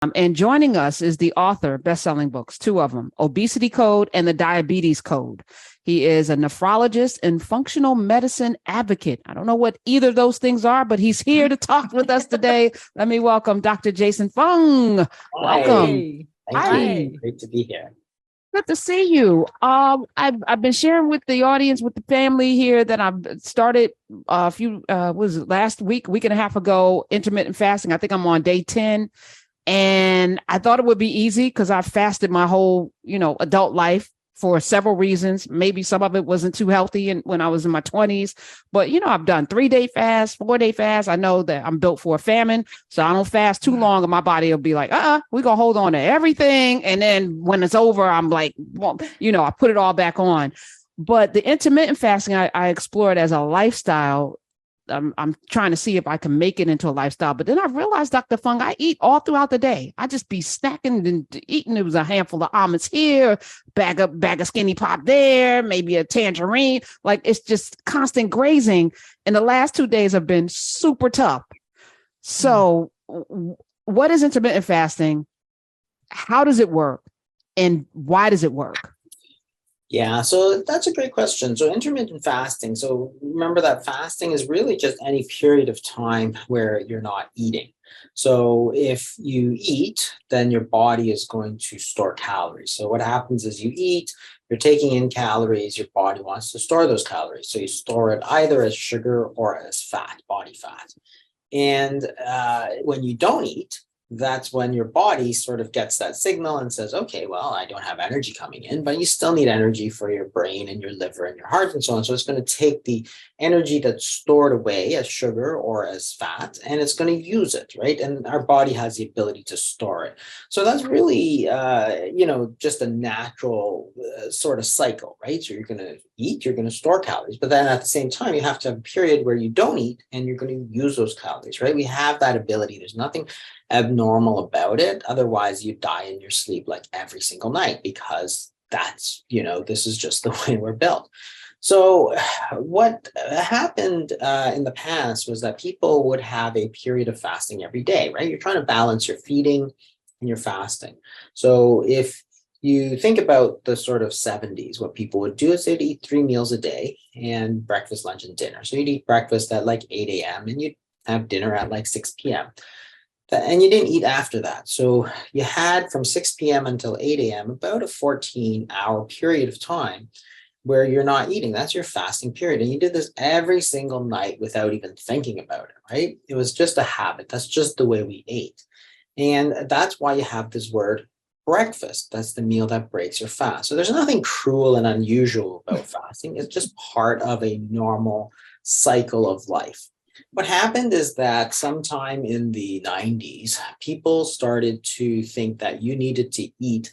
And joining us is the author, best-selling books, two of them, Obesity Code and The Diabetes Code. He is a nephrologist and functional medicine advocate. I don't know what either of those things are, but he's here to talk with us today. Let me welcome Dr. Jason Fung. Welcome. Thank you. Great to be here. Good to see you. I've been sharing with the audience, with the family here, that I've started last week and a half ago, intermittent fasting. I think I'm on day 10. And I thought it would be easy because I fasted my whole, adult life for several reasons. Maybe some of it wasn't too healthy when I was in my 20s. But, I've done 3-day fast, 4-day fast. I know that I'm built for a famine, so I don't fast too long and my body will be like, we're going to hold on to everything. And then when it's over, I'm like, I put it all back on. But the intermittent fasting, I explored as a lifestyle. I'm trying to see if I can make it into a lifestyle. But then I realized, Dr. Fung, I eat all throughout the day. I just be snacking and eating. It was a handful of almonds here, bag of Skinny Pop there, maybe a tangerine. Like, it's just constant grazing. And the last 2 days have been super tough. So what is intermittent fasting? How does it work? And why does it work? Yeah, so that's a great question. So intermittent fasting. So remember that fasting is really just any period of time where you're not eating. So if you eat, then your body is going to store calories. So what happens is you eat, you're taking in calories, your body wants to store those calories. So you store it either as sugar or as fat, body fat. And when you don't eat, that's when your body sort of gets that signal and says, okay, well, I don't have energy coming in, but you still need energy for your brain and your liver and your heart and so on. So it's going to take the energy that's stored away as sugar or as fat, and it's going to use it, right? And our body has the ability to store it. So that's really, just a natural sort of cycle, right? So you're going to eat, you're going to store calories, but then at the same time, you have to have a period where you don't eat and you're going to use those calories, right? We have that ability. There's nothing abnormal about it. Otherwise, you die in your sleep like every single night, because that's, this is just the way we're built. So what happened in the past was that people would have a period of fasting every day, right? You're trying to balance your feeding and your fasting. So if you think about the sort of 70s, what people would do is they'd eat 3 meals a day, and breakfast, lunch, and dinner. So you'd eat breakfast at like 8 a.m. and you'd have dinner at like 6 p.m. And you didn't eat after that. So you had from 6 p.m. until 8 a.m. about a 14-hour period of time where you're not eating. That's your fasting period. And you did this every single night without even thinking about it, right? It was just a habit. That's just the way we ate. And that's why you have this word breakfast. That's the meal that breaks your fast. So there's nothing cruel and unusual about fasting. It's just part of a normal cycle of life. What happened is that sometime in the 90s, people started to think that you needed to eat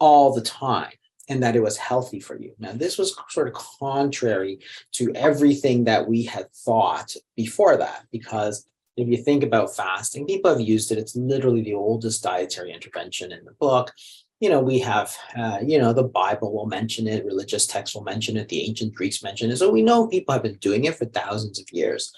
all the time and that it was healthy for you. Now, this was sort of contrary to everything that we had thought before that, because if you think about fasting, people have used it. It's literally the oldest dietary intervention in the book. We have, the Bible will mention it, religious texts will mention it, the ancient Greeks mention it. So we know people have been doing it for thousands of years.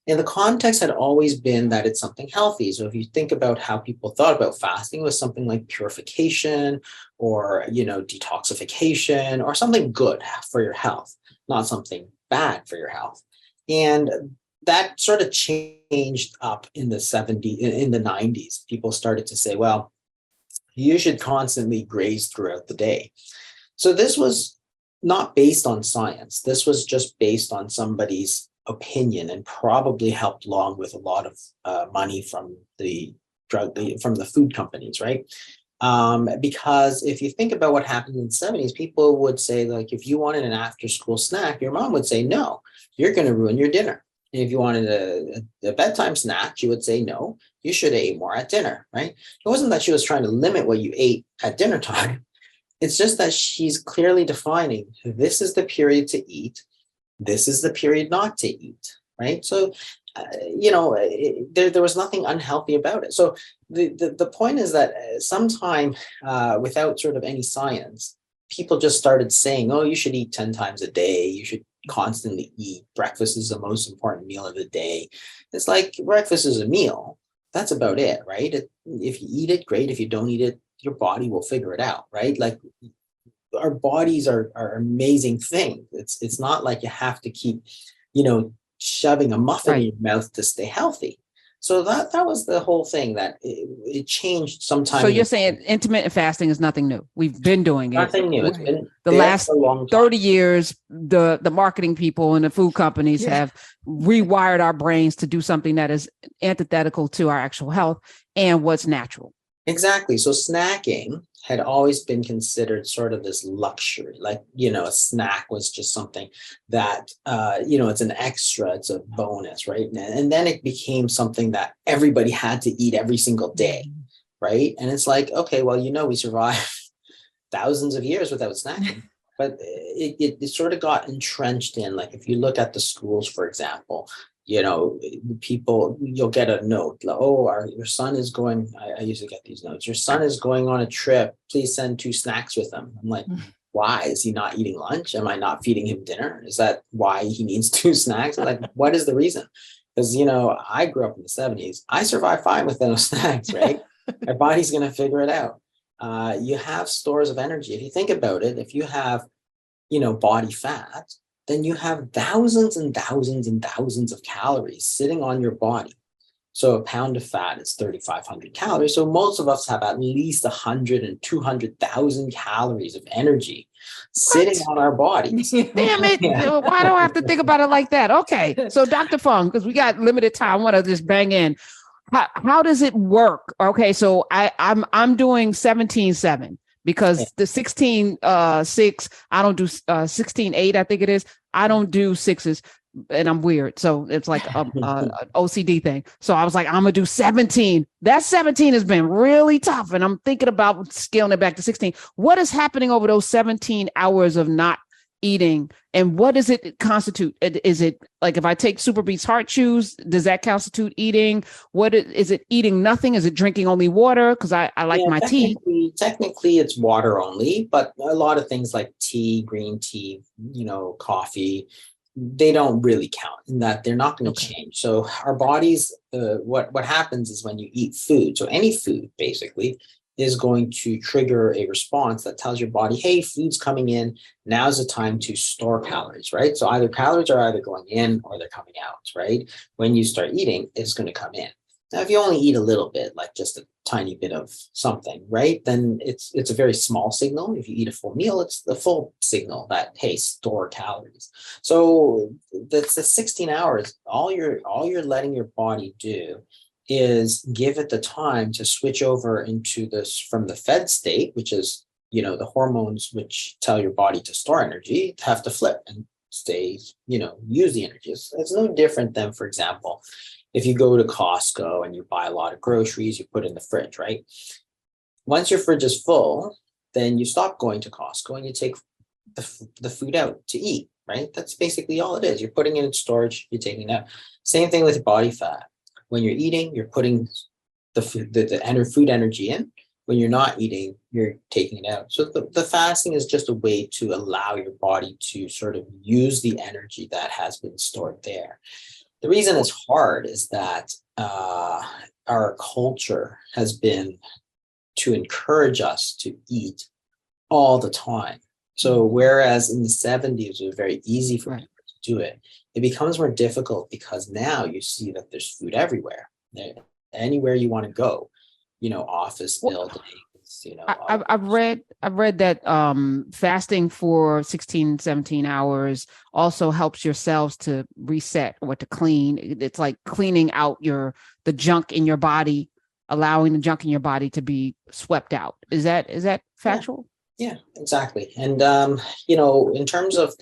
And the context had always been that it's something healthy. So if you think about how people thought about fasting, it was something like purification or, detoxification or something good for your health, not something bad for your health. And that sort of changed up in the 90s. People started to say, well, you should constantly graze throughout the day. So this was not based on science. This was just based on somebody's opinion, and probably helped along with a lot of money from the food companies, right? Because if you think about what happened in the 70s, people would say, like, if you wanted an after school snack, your mom would say, no, you're going to ruin your dinner. And if you wanted a bedtime snack, she would say, no, you should have ate more at dinner, right? It wasn't that she was trying to limit what you ate at dinner time. It's just that she's clearly defining, this is the period to eat. This is the period not to eat, right? So, there was nothing unhealthy about it. So the point is that sometime without sort of any science, people just started saying, oh, you should eat 10 times a day. You should constantly eat. Breakfast is the most important meal of the day. It's like breakfast is a meal, that's about it, right? If you eat it, great. If you don't eat it, your body will figure it out, right? Like our bodies are amazing things. It's not like you have to keep, shoving a muffin in Right. your mouth to stay healthy. So that was the whole thing, that it changed So sometime in you're the saying intermittent fasting is nothing new. We've been doing it. nothing new. It's been The there last for a long time. 30 years, the marketing people and the food companies have rewired our brains to do something that is antithetical to our actual health and what's natural. Exactly. So snacking had always been considered sort of this luxury, like, a snack was just something that, it's an extra, it's a bonus, right? And then it became something that everybody had to eat every single day, right? And it's like, okay, well, we survived thousands of years without snacking. But it sort of got entrenched in, like, if you look at the schools, for example, people, you'll get a note, like, oh, your son is going, I usually get these notes, your son is going on a trip, please send 2 snacks with him. I'm like, why? Is he not eating lunch? Am I not feeding him dinner? Is that why he needs 2 snacks? I'm like, what is the reason? Because, I grew up in the 70s. I survived fine with those snacks, right? My body's going to figure it out. You have stores of energy. If you think about it, if you have, body fat, then you have thousands and thousands and thousands of calories sitting on your body. So a pound of fat is 3,500 calories. So most of us have at least 100 and 200,000 calories of energy sitting on our body. Damn it. Yeah. Why do I have to think about it like that? Okay. So Dr. Fung, because we got limited time, I want to just bang in. How does it work? Okay. So I'm doing 17-7 because the 16-6, I don't do 16-8, I think it is. I don't do sixes and I'm weird. So it's like an OCD thing. So I was like, I'm going to do 17. That 17 has been really tough. And I'm thinking about scaling it back to 16. What is happening over those 17 hours of not eating? And what does it constitute? Is it like if I take Super Beats Heart Chews, does that constitute eating? Is it eating nothing? Is it drinking only water? Because I like my tea. Technically, it's water only, but a lot of things like tea, green tea, coffee, they don't really count in that they're not going to change. So our bodies, what happens is when you eat food, so any food basically is going to trigger a response that tells your body, hey, food's coming in. Now's the time to store calories, right? So either calories are either going in or they're coming out, right? When you start eating, it's going to come in. Now, if you only eat a little bit, like just a tiny bit of something, right, then it's a very small signal. If you eat a full meal, it's the full signal that, hey, store calories. So that's the 16 hours. All you're letting your body do is give it the time to switch over into this from the fed state, which is, the hormones which tell your body to store energy, have to flip and stay, use the energy. It's no different than, for example, if you go to Costco and you buy a lot of groceries, you put in the fridge, right? Once your fridge is full, then you stop going to Costco and you take the food out to eat, right? That's basically all it is. You're putting it in storage, you're taking it out. Same thing with body fat. When you're eating, you're putting the food energy in. When you're not eating, you're taking it out. So the fasting is just a way to allow your body to sort of use the energy that has been stored there. The reason it's hard is that our culture has been to encourage us to eat all the time. So whereas in the 70s it was very easy for people to do it, it becomes more difficult because now you see that there's food everywhere. Anywhere you want to go, office buildings. I've read that fasting for 16-17 hours also helps your cells to reset or to clean. It's like cleaning out the junk in your body, allowing the junk in your body to be swept out. Is that factual? Yeah, exactly. And in terms of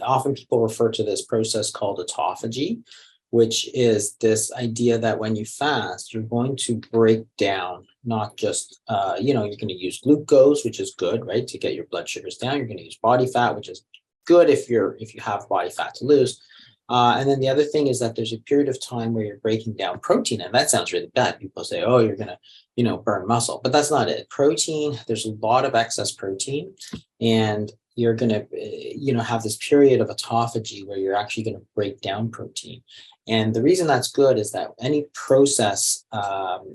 often people refer to this process called autophagy, which is this idea that when you fast, you're going to break down not just, you're going to use glucose, which is good, right, to get your blood sugars down. You're going to use body fat, which is good if you have body fat to lose. And then the other thing is that there's a period of time where you're breaking down protein, and that sounds really bad. People say, oh, you're going to, burn muscle, but that's not it. Protein, there's a lot of excess protein, and you're going to, have this period of autophagy where you're actually going to break down protein. And the reason that's good is that any process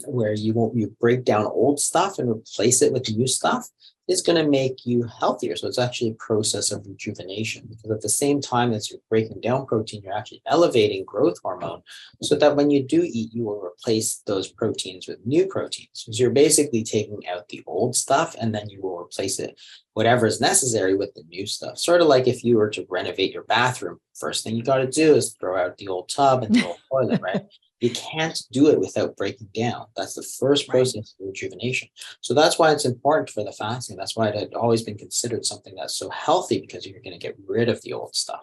where you break down old stuff and replace it with new stuff is going to make you healthier. So it's actually a process of rejuvenation, because at the same time as you're breaking down protein, you're actually elevating growth hormone so that when you do eat, you will replace those proteins with new proteins. So you're basically taking out the old stuff and then you will replace it, whatever is necessary, with the new stuff. Sort of like if you were to renovate your bathroom, first thing you got to do is throw out the old tub and the old toilet, right? You can't do it without breaking down. That's the first process of rejuvenation. So that's why it's important for the fasting. That's why it had always been considered something that's so healthy, because you're going to get rid of the old stuff.